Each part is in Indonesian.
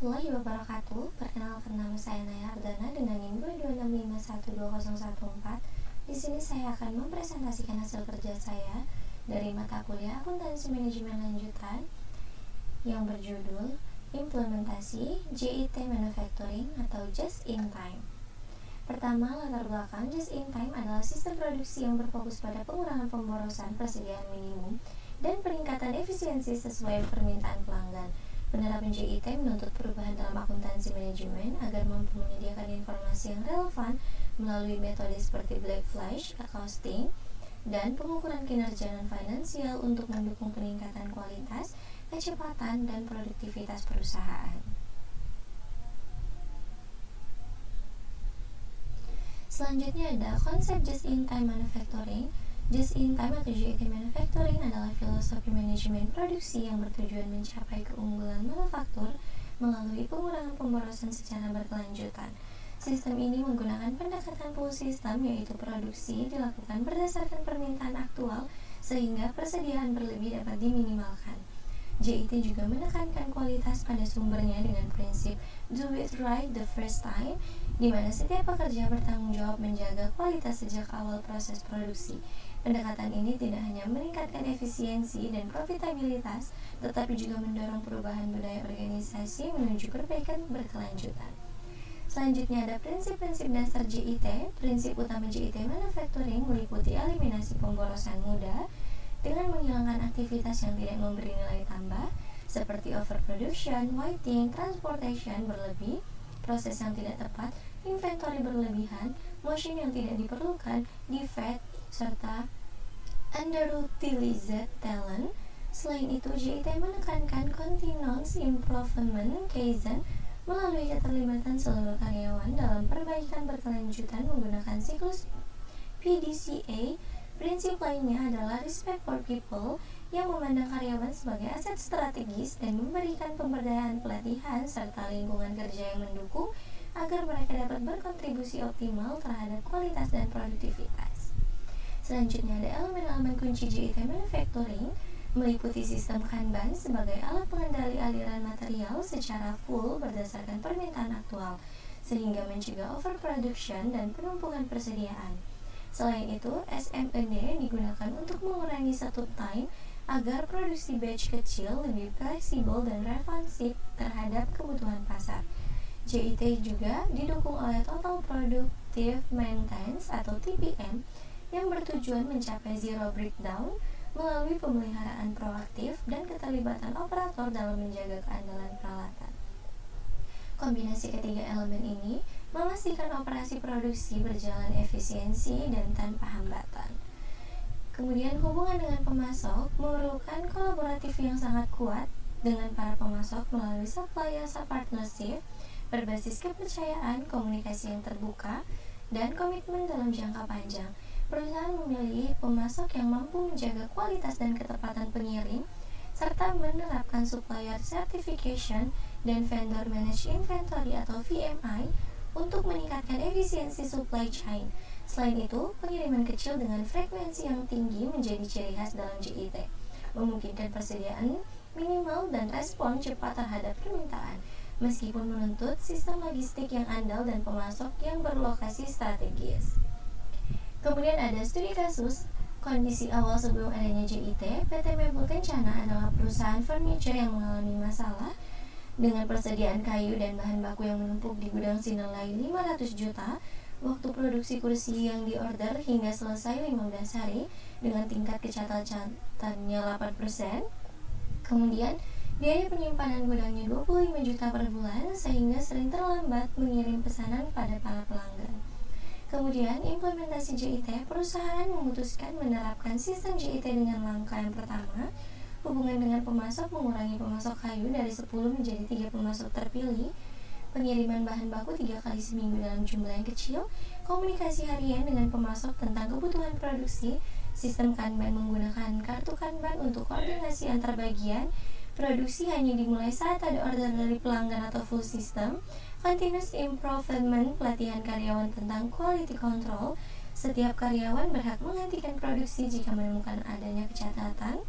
warahmatullahi wabarakatuh. Perkenalkan, nama saya Naya Ardana dengan NIM 226512014. Di sini saya akan mempresentasikan hasil kerja saya dari mata kuliah Akuntansi Manajemen Lanjutan yang berjudul Implementasi JIT Manufacturing atau Just in Time. Pertama, latar belakang Just in Time adalah sistem produksi yang berfokus pada pengurangan pemborosan, persediaan minimum, dan peningkatan efisiensi sesuai permintaan pelanggan. Penerapan JIT menuntut perubahan dalam akuntansi manajemen agar mampu menyediakan informasi yang relevan melalui metode seperti black flash, accounting, dan pengukuran kinerja non-finansial untuk mendukung peningkatan kualitas, kecepatan, dan produktivitas perusahaan. Selanjutnya ada konsep just-in-time manufacturing. Just-in-time atau JIT manufacturing adalah filosofi manajemen produksi yang bertujuan mencapai keunggulan manufaktur melalui pengurangan pemborosan secara berkelanjutan. Sistem ini menggunakan pendekatan full system, yaitu produksi dilakukan berdasarkan permintaan aktual sehingga persediaan berlebih dapat diminimalkan. JIT juga menekankan kualitas pada sumbernya dengan prinsip do it right the first time, di mana setiap pekerja bertanggung jawab menjaga kualitas sejak awal proses produksi. Pendekatan ini tidak hanya meningkatkan efisiensi dan profitabilitas, tetapi juga mendorong perubahan budaya organisasi menuju perbaikan berkelanjutan. Selanjutnya ada prinsip-prinsip dasar JIT. Prinsip utama JIT manufacturing meliputi eliminasi pemborosan mudah dengan menghilangkan aktivitas yang tidak memberi nilai tambah seperti overproduction, whiting, transportation berlebih, proses yang tidak tepat, inventory berlebihan, motion yang tidak diperlukan, defect, serta underutilized talent. Selain itu, JIT menekankan continuous improvement kaizen melalui keterlibatan seluruh karyawan dalam perbaikan berkelanjutan menggunakan siklus PDCA. Prinsip lainnya adalah respect for people, yang memandang karyawan sebagai aset strategis dan memberikan pemberdayaan, pelatihan, serta lingkungan kerja yang mendukung agar mereka dapat berkontribusi optimal terhadap kualitas dan produktivitas. Selanjutnya ada elemen-elemen kunci JIT manufacturing, meliputi sistem Kanban sebagai alat pengendali aliran material secara full berdasarkan permintaan aktual, sehingga mencegah overproduction dan penumpukan persediaan. Selain itu, SMED digunakan untuk mengurangi satu time agar produksi batch kecil lebih fleksibel dan responsif terhadap kebutuhan pasar. JIT juga didukung oleh Total Productive Maintenance atau TPM yang bertujuan mencapai zero breakdown melalui pemeliharaan proaktif dan keterlibatan operator dalam menjaga keandalan peralatan. Kombinasi ketiga elemen ini memastikan operasi produksi berjalan efisiensi dan tanpa hambatan. Kemudian hubungan dengan pemasok memerlukan kolaboratif yang sangat kuat dengan para pemasok melalui supplier partnership berbasis kepercayaan, komunikasi yang terbuka, dan komitmen dalam jangka panjang. Perusahaan memilih pemasok yang mampu menjaga kualitas dan ketepatan pengirim, serta menerapkan supplier certification dan vendor managed inventory atau VMI untuk meningkatkan efisiensi supply chain. Selain itu, pengiriman kecil dengan frekuensi yang tinggi menjadi ciri khas dalam JIT, memungkinkan persediaan minimal dan respon cepat terhadap permintaan, meskipun menuntut sistem logistik yang andal dan pemasok yang berlokasi strategis. Kemudian ada studi kasus. Kondisi awal sebelum adanya JIT, PT Mebel Kencana adalah perusahaan furniture yang mengalami masalah dengan persediaan kayu dan bahan baku yang menumpuk di gudang senilai 500 juta. Waktu produksi kursi yang diorder hingga selesai 15 hari dengan tingkat kecatatannya 8%. Kemudian biaya penyimpanan gudangnya 25 juta per bulan sehingga sering terlambat mengirim pesanan pada para pelanggan. Kemudian implementasi JIT, perusahaan memutuskan menerapkan sistem JIT dengan langkah yang pertama, hubungan dengan pemasok mengurangi pemasok kayu dari 10 menjadi 3 pemasok terpilih, pengiriman bahan baku 3 kali seminggu dalam jumlah yang kecil, komunikasi harian dengan pemasok tentang kebutuhan produksi, sistem Kanban menggunakan kartu Kanban untuk koordinasi antar bagian, produksi hanya dimulai saat ada order dari pelanggan atau full system, continuous improvement, pelatihan karyawan tentang quality control, setiap karyawan berhak menghentikan produksi jika menemukan adanya kecacatan.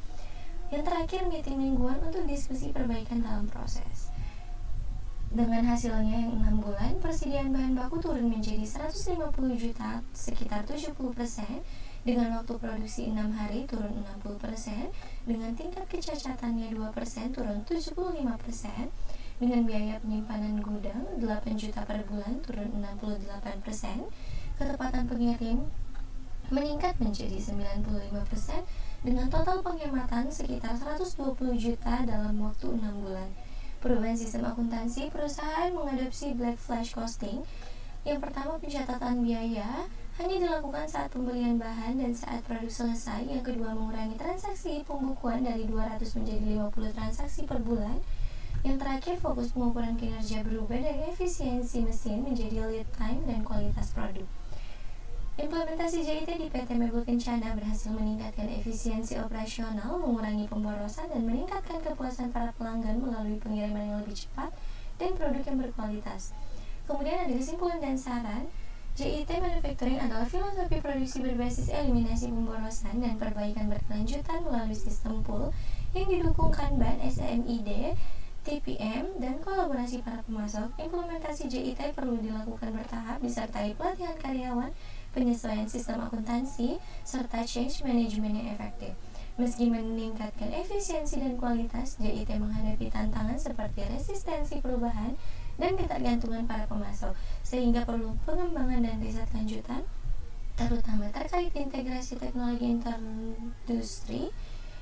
Yang terakhir, meeting mingguan untuk diskusi perbaikan dalam proses. Dengan hasilnya yang 6 bulan, persediaan bahan baku turun menjadi 150 juta, sekitar 70%, dengan waktu produksi 6 hari turun 60%, dengan tingkat kecacatannya 2% turun 75%, dengan biaya penyimpanan gudang 8 juta per bulan turun 68%, ketepatan pengirim meningkat menjadi 95%, dengan total penghematan sekitar 120 juta dalam waktu 6 bulan. Perubahan sistem akuntansi, perusahaan mengadopsi Black Flash Costing. Yang pertama, pencatatan biaya hanya dilakukan saat pembelian bahan dan saat produk selesai. Yang kedua, mengurangi transaksi pembukuan dari 200 menjadi 50 transaksi per bulan. Yang terakhir, fokus pengukuran kinerja berubah dari efisiensi mesin menjadi lead time dan kualitas produk. Implementasi JIT di PT Mebel Kencana berhasil meningkatkan efisiensi operasional, mengurangi pemborosan, dan meningkatkan kepuasan para pelanggan melalui pengiriman yang lebih cepat dan produk yang berkualitas. Kemudian ada kesimpulan dan saran. JIT Manufacturing adalah filosofi produksi berbasis eliminasi pemborosan dan perbaikan berkelanjutan melalui sistem pool yang didukung Kanban, SMID, TPM, dan kolaborasi para pemasok. Implementasi JIT perlu dilakukan bertahap disertai pelatihan karyawan, penyesuaian sistem akuntansi, serta change management yang efektif. Meski meningkatkan efisiensi dan kualitas, JIT menghadapi tantangan seperti resistensi perubahan dan ketergantungan para pemasok, sehingga perlu pengembangan dan riset lanjutan, terutama terkait integrasi teknologi industri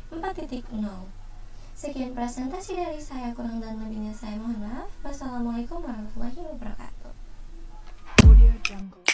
4.0. Sekian presentasi dari saya, kurang dan lebihnya saya mohon maaf. Wassalamualaikum warahmatullahi wabarakatuh. Audio Jungle.